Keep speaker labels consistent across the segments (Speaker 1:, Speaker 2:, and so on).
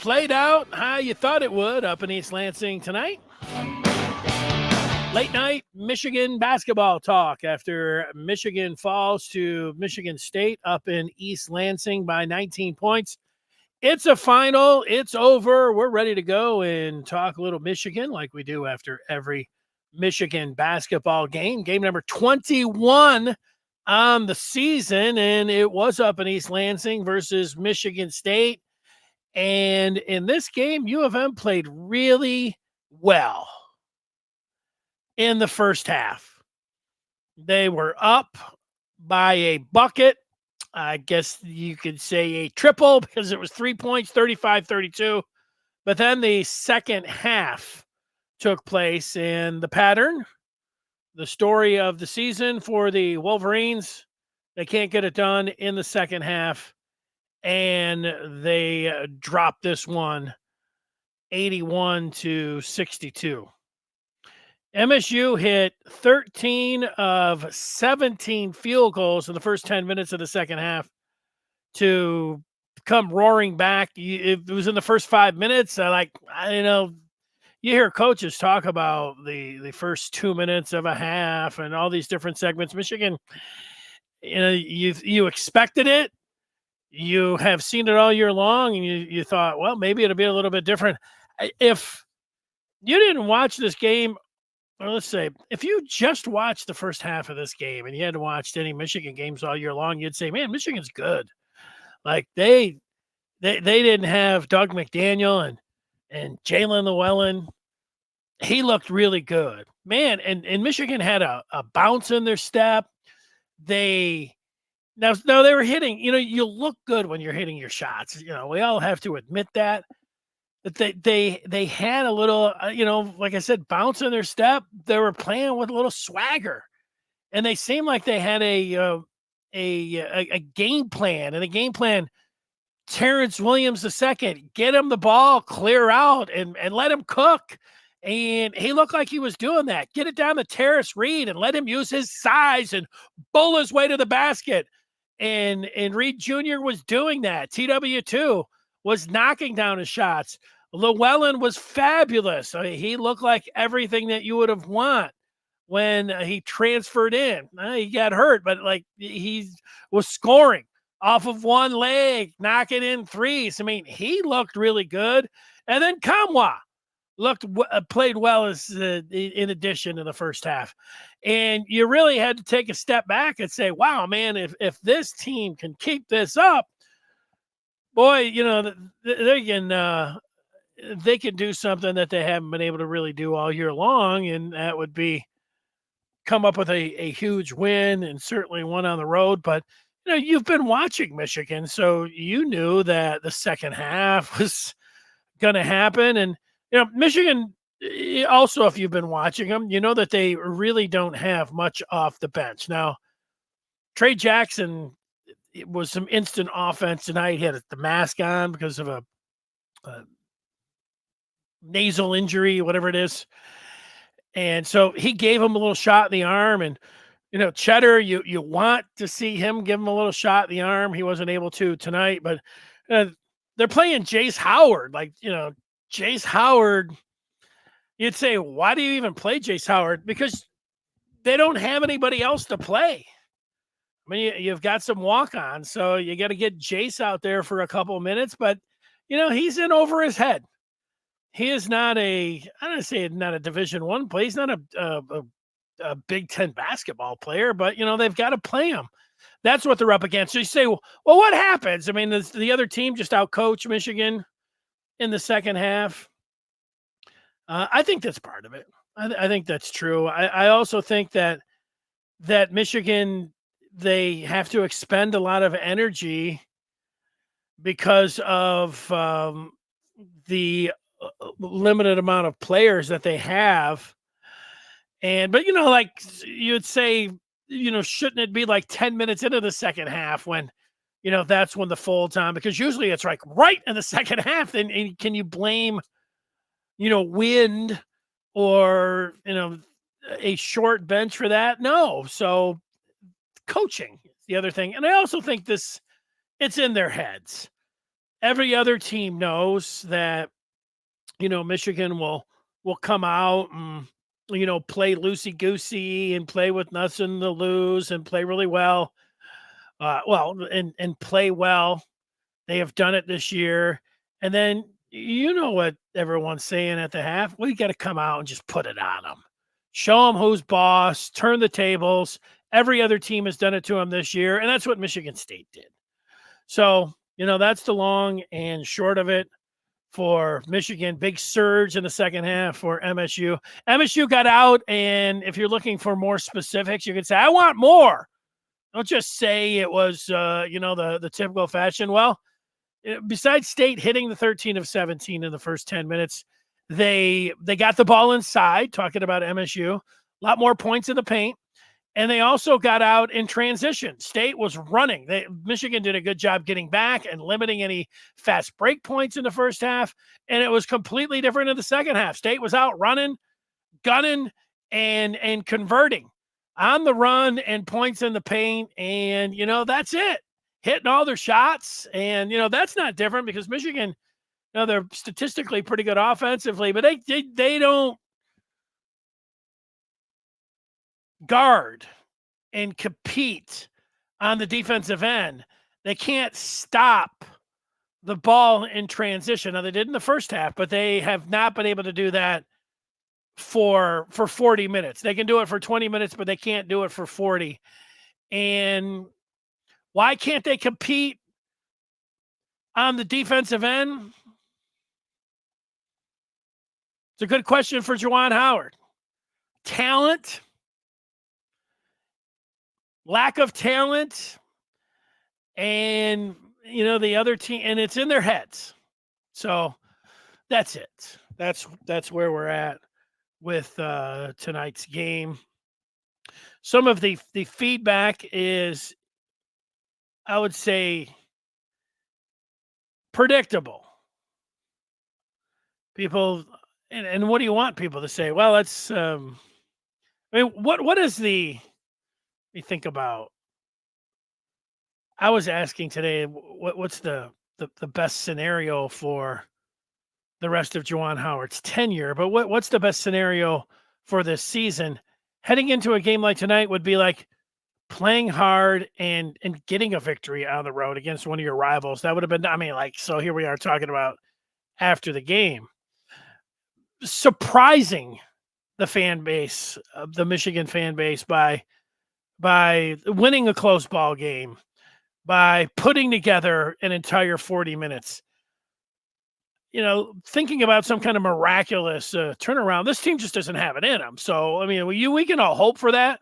Speaker 1: played out how you thought it would up in East Lansing tonight. Late night Michigan basketball talk after Michigan falls to Michigan State up in East Lansing by 19 points. It's a final. It's over. We're ready to go and talk a little Michigan like we do after every Michigan basketball game. Game number 21 on the season, and it was up in East Lansing versus Michigan State. And in this game, U of M played really well in the first half. They were up by a bucket. I guess you could say a triple because it was 3 points, 35-32. But then the second half took place, and the pattern, the story of the season for the Wolverines, they can't get it done in the second half, and they dropped this one 81-62. MSU hit 13 of 17 field goals in the first 10 minutes of the second half to come roaring back. It was in the first 5 minutes. You hear coaches talk about the first 2 minutes of a half and all these different segments. Michigan, you expected it. You have seen it all year long, and you thought, well, maybe it'll be a little bit different. If you didn't watch this game, or let's say, if you just watched the first half of this game and you hadn't watched any Michigan games all year long, you'd say, man, Michigan's good. Like they didn't have Doug McDaniel and Jalen Llewellyn. He looked really good, man. And Michigan had a bounce in their step. Now they were hitting. You look good when you're hitting your shots. We all have to admit that. But they had a little, like I said, bounce in their step. They were playing with a little swagger, and they seemed like they had a game plan. And the game plan, Terrence Williams II, get him the ball, clear out, and let him cook. And he looked like he was doing that. Get it down to Terrace Reed and let him use his size and bowl his way to the basket. And Reed Jr. was doing that. TW2 was knocking down his shots. Llewellyn was fabulous. I mean, he looked like everything that you would have want when he transferred in. He got hurt, but he was scoring off of one leg, knocking in threes. I mean, he looked really good. And then Kamwa played well in addition in the first half. And you really had to take a step back and say, wow, man, if this team can keep this up, boy, they can do something that they haven't been able to really do all year long, and that would be come up with a huge win, and certainly one on the road. But you've been watching Michigan, so you knew that the second half was going to happen. And Michigan also, if you've been watching them, you know that they really don't have much off the bench. Now, Trey Jackson, it was some instant offense tonight. He had the mask on because of a nasal injury, whatever it is. And so he gave him a little shot in the arm. And, Cheddar, you want to see him give him a little shot in the arm. He wasn't able to tonight, but they're playing Jace Howard. Jace Howard, you'd say, why do you even play Jace Howard? Because they don't have anybody else to play. I mean, you've got some walk-ons, so you got to get Jace out there for a couple of minutes. But, he's in over his head. He is not I don't say not a Division I player. He's not a Big Ten basketball player, but, they've got to play him. That's what they're up against. So you say, well, what happens? I mean, does the other team just outcoach Michigan in the second half? I think that's part of it. I think that's true. I also think that Michigan, they have to expend a lot of energy because of the limited amount of players that they have. But you'd say, shouldn't it be like 10 minutes into the second half when, that's when the full time, because usually it's right in the second half. Then can you blame, wind or, a short bench for that? No. So coaching is the other thing. And I also think it's in their heads. every other team knows that, Michigan will come out and, play loosey goosey and play with nothing to lose and play really well. And play well. They have done it this year. And then you know what everyone's saying at the half. We got to come out and just put it on them. Show them who's boss, turn the tables. Every other team has done it to them this year. And that's what Michigan State did. So, that's the long and short of it for Michigan. Big surge in the second half for MSU. MSU got out. And if you're looking for more specifics, you can say, I want more. Don't just say it was, the typical fashion. Well, besides State hitting the 13 of 17 in the first 10 minutes, they got the ball inside, talking about MSU, a lot more points in the paint, and they also got out in transition. State was running. Michigan did a good job getting back and limiting any fast break points in the first half, and it was completely different in the second half. State was out running, gunning, and converting on the run and points in the paint, and that's it. Hitting all their shots, and that's not different because Michigan, they're statistically pretty good offensively, but they don't guard and compete on the defensive end. They can't stop the ball in transition. Now they did in the first half, but they have not been able to do that for 40 minutes. They can do it for 20 minutes, but they can't do it for 40. And why can't they compete on the defensive end? It's a good question for Juwan Howard. Talent, lack of talent, and the other team, and it's in their heads. So that's it. That's where we're at with tonight's game. Some of the feedback is, I would say, predictable. People, and what do you want people to say? Well, it's what is the? We think about. I was asking today, what's the best scenario for the rest of Juwan Howard's tenure? But what's the best scenario for this season? Heading into a game like tonight would be like playing hard and getting a victory on the road against one of your rivals. That would have been, so here we are talking about after the game. Surprising the fan base, the Michigan fan base, by winning a close ball game, by putting together an entire 40 minutes. Thinking about some kind of miraculous turnaround, this team just doesn't have it in them. So, we can all hope for that.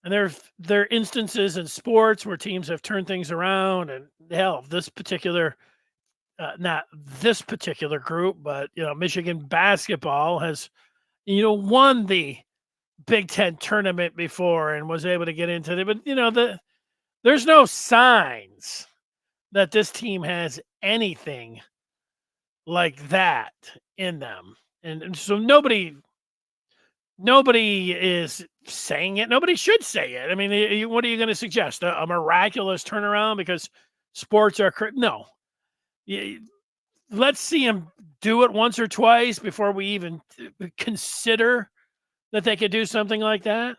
Speaker 1: And there are instances in sports where teams have turned things around, and hell, this particular, not this particular group, but Michigan basketball has, won the Big Ten tournament before and was able to get into it. But there's no signs that this team has anything like that in them, and so nobody is saying it. Nobody should say it. What are you going to suggest? A miraculous turnaround because sports are no. Let's see them do it once or twice before we even consider that they could do something like that.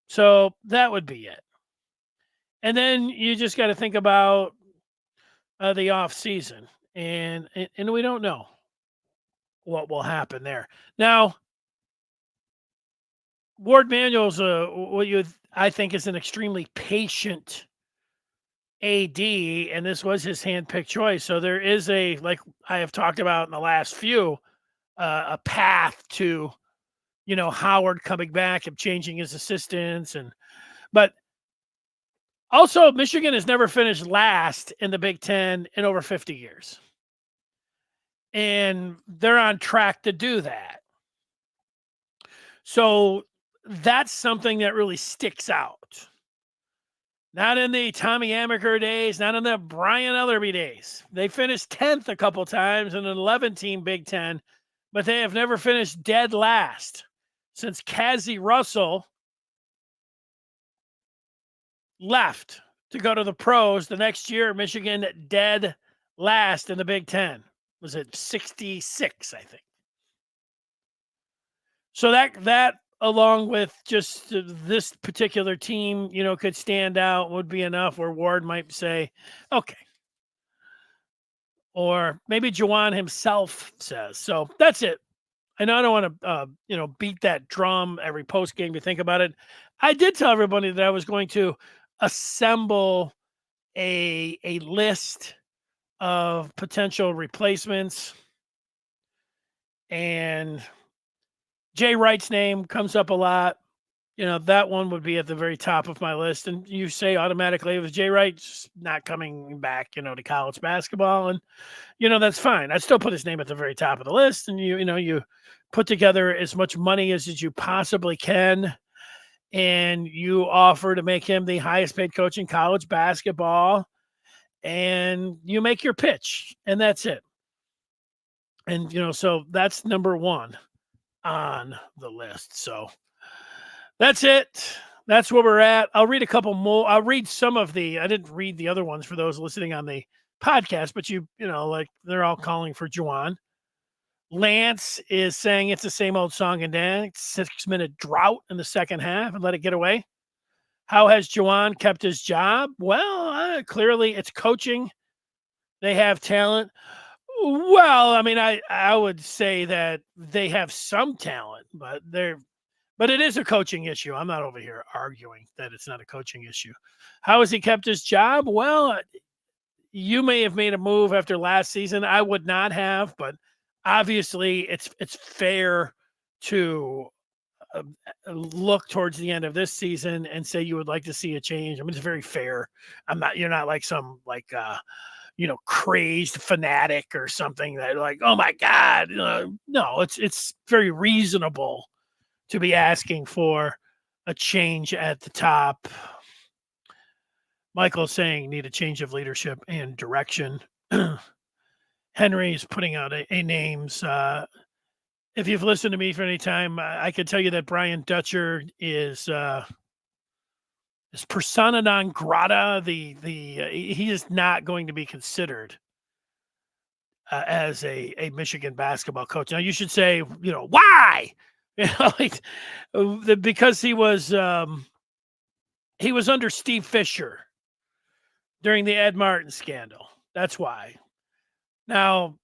Speaker 1: So that would be it. And then you just got to think about the off season, and we don't know what will happen there. Now, Ward Manuel's I think is an extremely patient AD, and this was his handpicked choice. So there is like I have talked about in the last few, a path to, Howard coming back and changing his assistants, but also Michigan has never finished last in the Big Ten in over 50 years. And they're on track to do that. So that's something that really sticks out. Not in the Tommy Amaker days, not in the Brian Ellerby days. They finished 10th a couple times in an 11-team Big Ten, but they have never finished dead last since Cazzie Russell left to go to the pros. The next year, Michigan dead last in the Big Ten. Was it 66, I think. So that along with just this particular team, could stand out, would be enough where Ward might say, okay. Or maybe Juwan himself says. So that's it. I know I don't want to, beat that drum every post game to think about it. I did tell everybody that I was going to assemble a list of potential replacements, and Jay Wright's name comes up a lot. That one would be at the very top of my list. And you say automatically, it was Jay Wright's not coming back, to college basketball. And, that's fine. I'd still put his name at the very top of the list. And you put together as much money as you possibly can. And you offer to make him the highest paid coach in college basketball. And you make your pitch. And that's it. And, so that's number one on the list. So that's it. That's where we're at. I'll read a couple more. I'll read some of I didn't read the other ones for those listening on the podcast, but like they're all calling for Juwan. Lance is saying it's the same old song and dance, 6-minute drought in the second half and let it get away. How has Juwan kept his job? Well, clearly it's coaching. They have talent. Well, I mean, I would say that they have some talent, but it is a coaching issue. I'm not over here arguing that it's not a coaching issue. How has he kept his job? Well, you may have made a move after last season. I would not have, but obviously it's fair to look towards the end of this season and say you would like to see a change. I mean, it's very fair. You're not like some crazed fanatic or something that like, oh my God. No, it's very reasonable to be asking for a change at the top. Michael's saying need a change of leadership and direction. Henry is putting out a names. If you've listened to me for any time, I can tell you that Brian Dutcher is persona non grata. He is not going to be considered as a Michigan basketball coach. Now you should say, why? Because he was under Steve Fisher during the Ed Martin scandal. That's why. Now,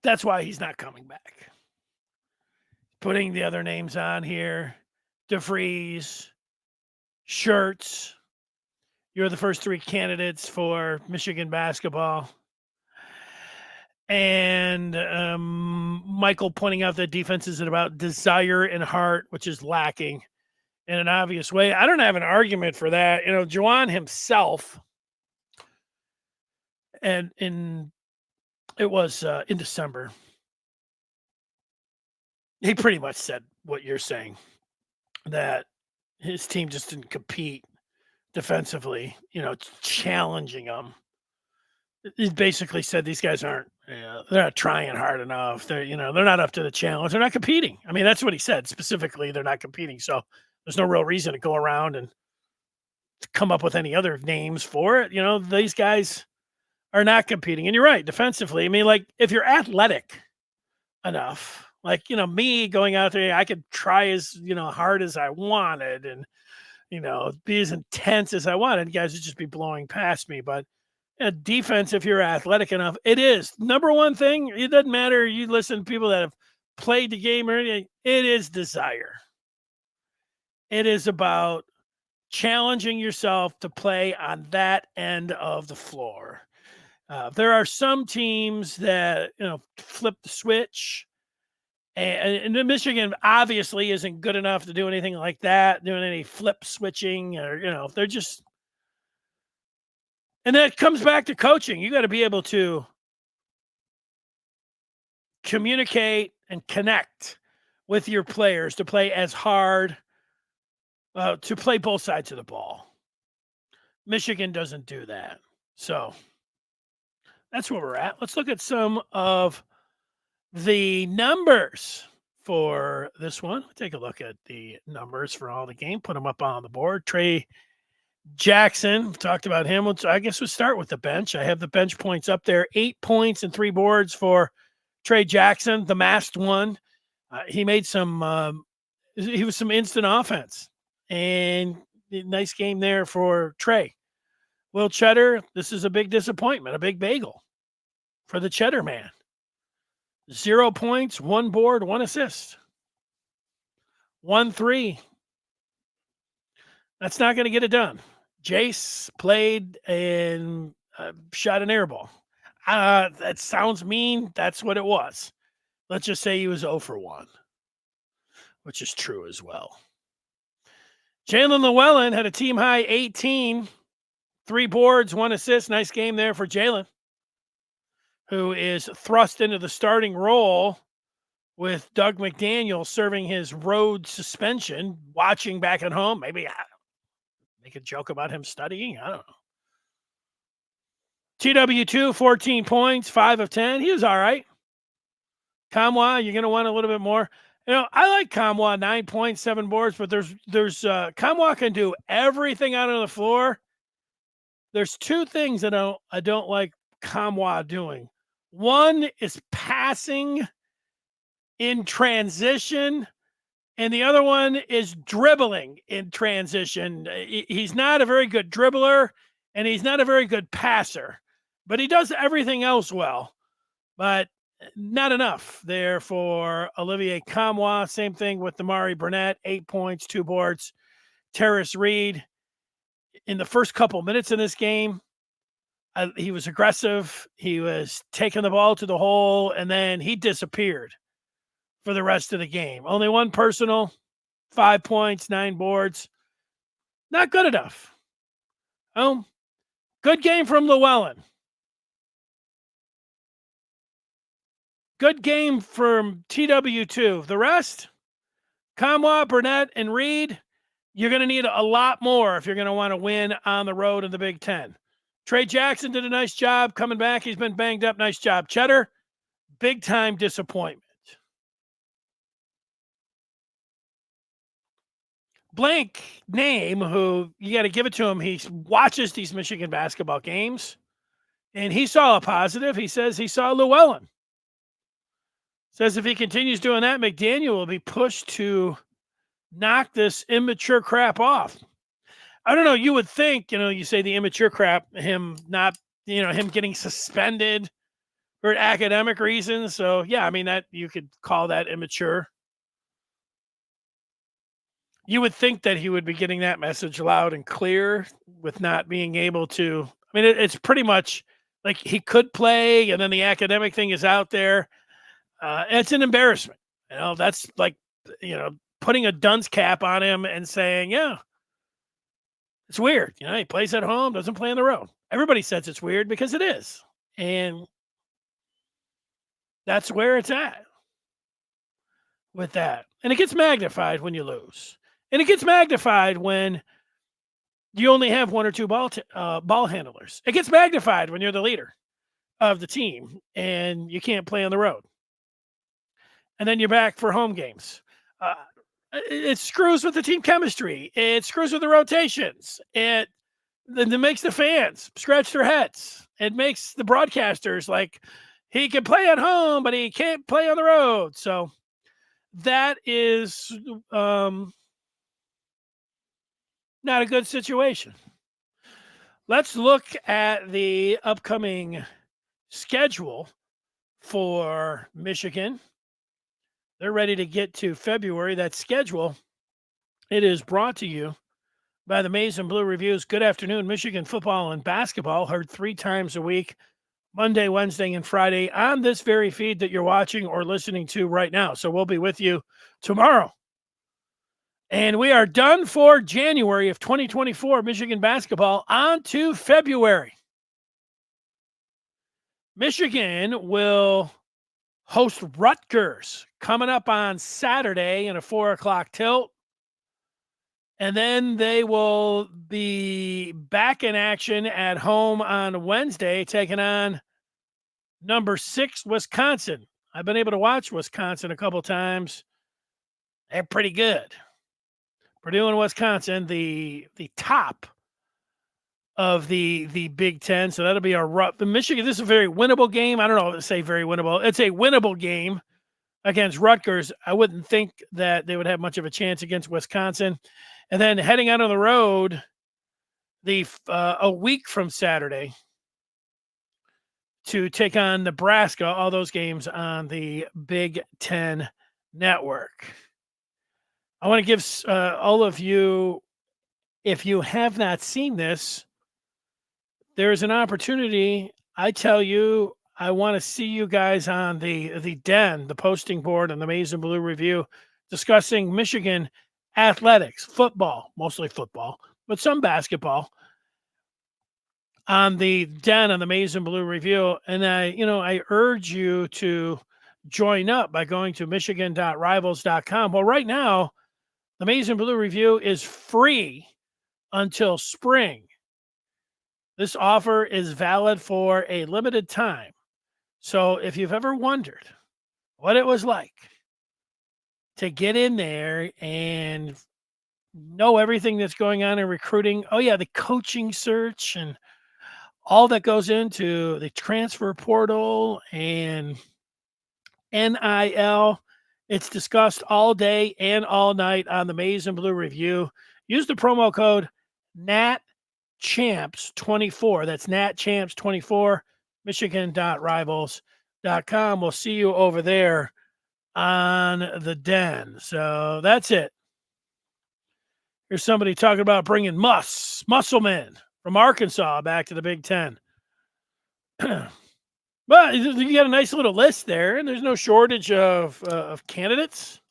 Speaker 1: that's why he's not coming back. Putting the other names on here: DeVries, Shirts. You're the first three candidates for Michigan basketball. And Michael pointing out that defense is about desire and heart, which is lacking in an obvious way. I don't have an argument for that. Juwan himself, and it was in December, he pretty much said what you're saying, that his team just didn't compete defensively, challenging them. He basically said these guys aren't, they're not trying hard enough. They're not up to the challenge. They're not competing. I mean, that's what he said specifically. They're not competing. So there's no real reason to go around and come up with any other names for it. These guys are not competing. And you're right, defensively. I mean, like if you're athletic enough, like, me going out there, I could try as, hard as I wanted and, be as intense as I wanted. Guys would just be blowing past me. But defense, if you're athletic enough, it is number one thing. It doesn't matter. You listen to people that have played the game or anything. It is desire. It is about challenging yourself to play on that end of the floor. There are some teams that, flip the switch. And Michigan obviously isn't good enough to do anything like that, doing any flip switching or, they're just. And that comes back to coaching. You got to be able to communicate and connect with your players to play as hard, to play both sides of the ball. Michigan doesn't do that. So that's where we're at. Let's look at some of the numbers for this one. Take a look at the numbers for all the game. Put them up on the board. Trey Jackson, talked about him. I guess we'll start with the bench. I have the bench points up there. 8 points and 3 boards for Trey Jackson, the masked one. He made he was some instant offense. And nice game there for Trey. Will Cheddar, this is a big disappointment, a big bagel for the Cheddar man. 0 points, 1 board, 1 assist. 1-3. That's not going to get it done. Jace played and shot an air ball. That sounds mean. That's what it was. Let's just say he was 0 for 1, which is true as well. Jalen Llewellyn had a team high 18, 3 boards, 1 assist. Nice game there for Jalen, who is thrust into the starting role with Doug McDaniel serving his road suspension, watching back at home. Maybe make a joke about him studying. I don't know. TW2, 14 points, 5 of 10. He was all right. Kamwa, you're going to want a little bit more. I like Kamwa, 9 points, 7 boards, but there's Kamwa can do everything out on the floor. There's 2 things that I don't like Kamwa doing. One is passing in transition, and the other one is dribbling in transition. He's not a very good dribbler, and he's not a very good passer, but he does everything else well, but not enough there for Olivier Kamwa. Same thing with Damari Burnett, 8 points, 2 boards. Terrace Reed, in the first couple minutes in this game, he was aggressive. He was taking the ball to the hole, and then he disappeared for the rest of the game. Only 1 personal, 5 points, 9 boards. Not good enough. Good game from Llewellyn. Good game from TW2. The rest, Kamwa, Burnett, and Reed, you're going to need a lot more if you're going to want to win on the road in the Big Ten. Trey Jackson did a nice job coming back. He's been banged up. Nice job. Cheddar, big-time disappointment. Blank name, who you got to give it to him. He watches these Michigan basketball games, and he saw a positive. He says he saw Llewellyn. Says if he continues doing that, McDaniel will be pushed to knock this immature crap off. I don't know. You would think, you say the immature crap, him getting suspended for academic reasons. So, yeah, that you could call that immature. You would think that he would be getting that message loud and clear with not being able to. It's pretty much like he could play, and then the academic thing is out there. It's an embarrassment. That's like, putting a dunce cap on him and saying, yeah, it's weird. He plays at home, doesn't play on the road. Everybody says it's weird because it is. And that's where it's at with that. And it gets magnified when you lose. And it gets magnified when you only have 1 or 2 ball handlers. It gets magnified when you're the leader of the team and you can't play on the road. And then you're back for home games. It screws with the team chemistry. It screws with the rotations. It makes the fans scratch their heads. It makes the broadcasters like he can play at home, but he can't play on the road. So that is not a good situation. Let's look at the upcoming schedule for Michigan. They're ready to get to February. That schedule, it is brought to you by the Maize and Blue Reviews. Good afternoon, Michigan football and basketball, heard 3 times a week, Monday, Wednesday, and Friday on this very feed that you're watching or listening to right now. So we'll be with you tomorrow. And we are done for January of 2024 Michigan basketball. On to February. Michigan will host Rutgers coming up on Saturday in a 4:00 tilt. And then they will be back in action at home on Wednesday, taking on number 6 Wisconsin. I've been able to watch Wisconsin a couple times. They're pretty good. Purdue and Wisconsin, the top of the Big Ten. So that'll be a rough. The Michigan. This is a very winnable game. I don't know. Say very winnable. It's a winnable game against Rutgers. I wouldn't think that they would have much of a chance against Wisconsin. And then heading out on the road, a week from Saturday to take on Nebraska. All those games on the Big Ten Network. I want to give all of you, if you have not seen this, there is an opportunity. I tell you, I want to see you guys on the Den, the posting board, and the Maize and Blue Review, discussing Michigan athletics, football, mostly football, but some basketball, on the Den on the Maize and Blue Review. And I urge you to join up by going to michigan.rivals.com. Well, right now, the Maize and Blue Review is free until spring. This offer is valid for a limited time. So if you've ever wondered what it was like to get in there and know everything that's going on in recruiting, oh yeah, the coaching search and all that goes into the transfer portal and NIL, it's discussed all day and all night on the Maize and Blue Review. Use the promo code NATChamps24. That's NATChamps24, michigan.rivals.com. We'll see you over there on the Den. So that's it. Here's somebody talking about bringing Musclemen from Arkansas back to the Big Ten. But you got a nice little list there, and there's no shortage of candidates.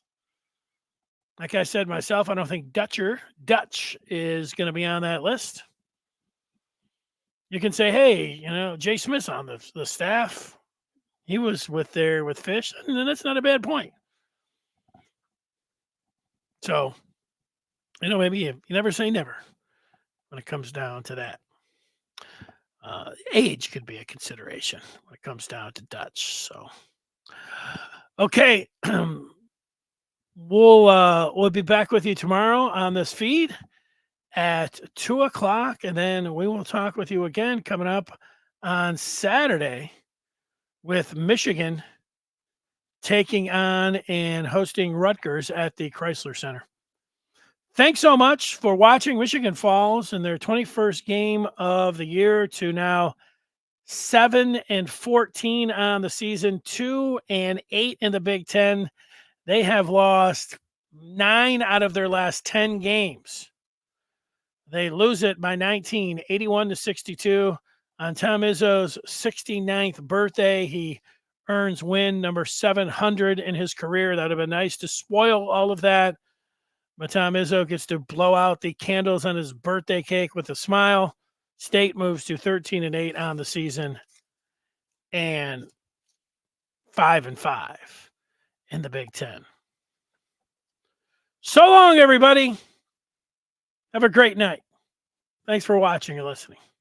Speaker 1: Like I said myself, I don't think Dutch is going to be on that list. You can say, hey, Jay Smith's on the staff. He was with Fish, and that's not a bad point. So, maybe you never say never when it comes down to that. Age could be a consideration when it comes down to Dutch. So, okay, we'll be back with you tomorrow on this feed at 2:00, and then we will talk with you again coming up on Saturday with Michigan taking on and hosting Rutgers at the Chrysler Center. Thanks so much for watching. Michigan falls in their 21st game of the year to now 7-14 on the season, 2-8 in the Big Ten. They have lost 9 out of their last 10 games. They lose it by 19, 81-62 on Tom Izzo's 69th birthday. He earns win number 700 in his career. That would have been nice to spoil all of that. But Tom Izzo gets to blow out the candles on his birthday cake with a smile. State moves to 13-8 on the season and 5-5 in the Big Ten. So long, everybody. Have a great night. Thanks for watching and listening.